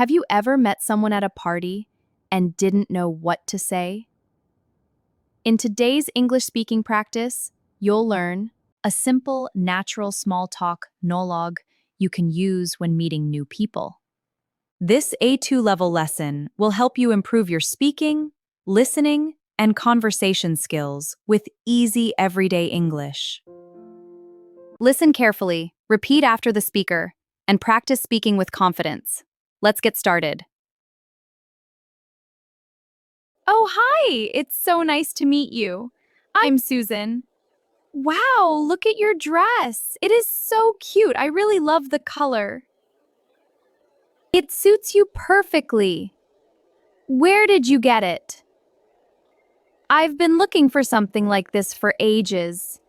Have you ever met someone at a party and didn't know what to say? In today's English speaking practice, you'll learn a simple, natural small talk monologue you can use when meeting new people. This A2 level lesson will help you improve your speaking, listening, and conversation skills with easy everyday English. Listen carefully, repeat after the speaker, and practice speaking with confidence. Let's get started. Oh, hi! It's so nice to meet you. I'm Susan. Wow, look at your dress. It is so cute. I really love the color. It suits you perfectly. Where did you get it? I've been looking for something like this for ages,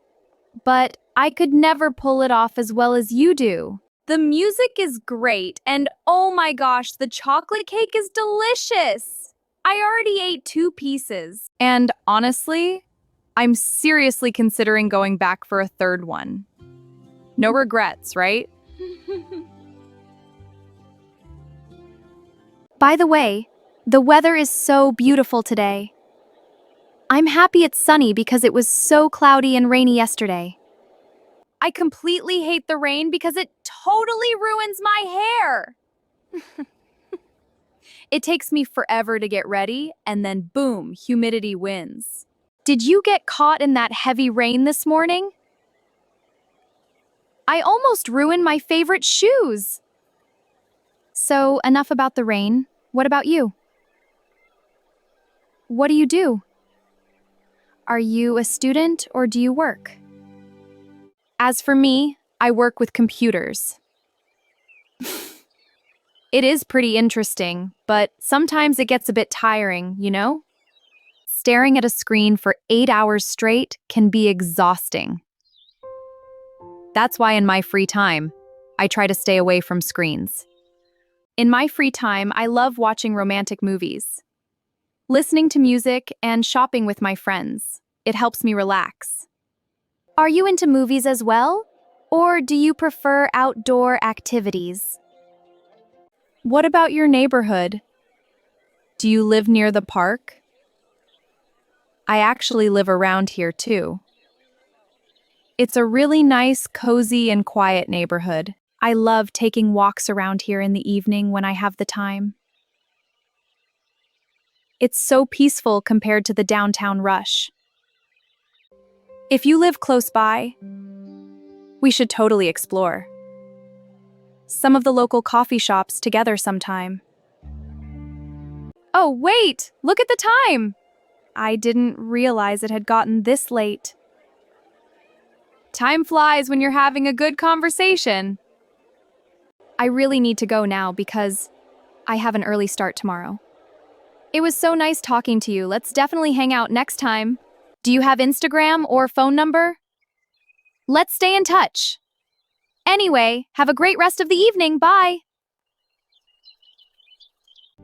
but I could never pull it off as well as you do. The music is great, and oh my gosh, the chocolate cake is delicious. I already ate 2 pieces. And honestly, I'm seriously considering going back for a third one. No regrets, right? By the way, the weather is so beautiful today. I'm happy it's sunny because it was so cloudy and rainy yesterday. I completely hate the rain because it totally ruins my hair. It takes me forever to get ready, and then boom, humidity wins. Did you get caught in that heavy rain this morning? I almost ruined my favorite shoes. So, enough about the rain. What about you? What do you do? Are you a student or do you work? As for me, I work with computers. It is pretty interesting, but sometimes it gets a bit tiring, you know? Staring at a screen for 8 hours straight can be exhausting. That's why in my free time, I try to stay away from screens. In my free time, I love watching romantic movies, listening to music, and shopping with my friends. It helps me relax. Are you into movies as well? Or do you prefer outdoor activities? What about your neighborhood? Do you live near the park? I actually live around here too. It's a really nice, cozy, and quiet neighborhood. I love taking walks around here in the evening when I have the time. It's so peaceful compared to the downtown rush. If you live close by, we should totally explore some of the local coffee shops together sometime. Oh, wait! Look at the time! I didn't realize it had gotten this late. Time flies when you're having a good conversation. I really need to go now because I have an early start tomorrow. It was so nice talking to you. Let's definitely hang out next time. Do you have Instagram or phone number? Let's stay in touch. Anyway, have a great rest of the evening. Bye.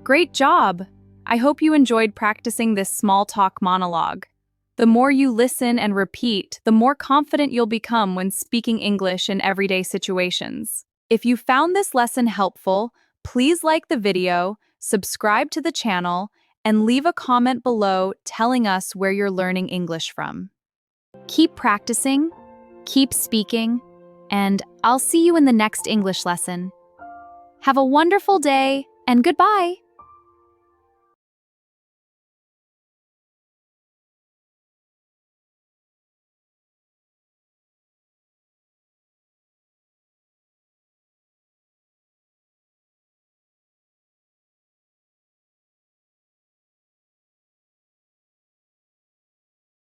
Great job. I hope you enjoyed practicing this small talk monologue. The more you listen and repeat, the more confident you'll become when speaking English in everyday situations. If you found this lesson helpful, please like the video, subscribe to the channel, and leave a comment below telling us where you're learning English from. Keep practicing, keep speaking, and I'll see you in the next English lesson. Have a wonderful day, and goodbye!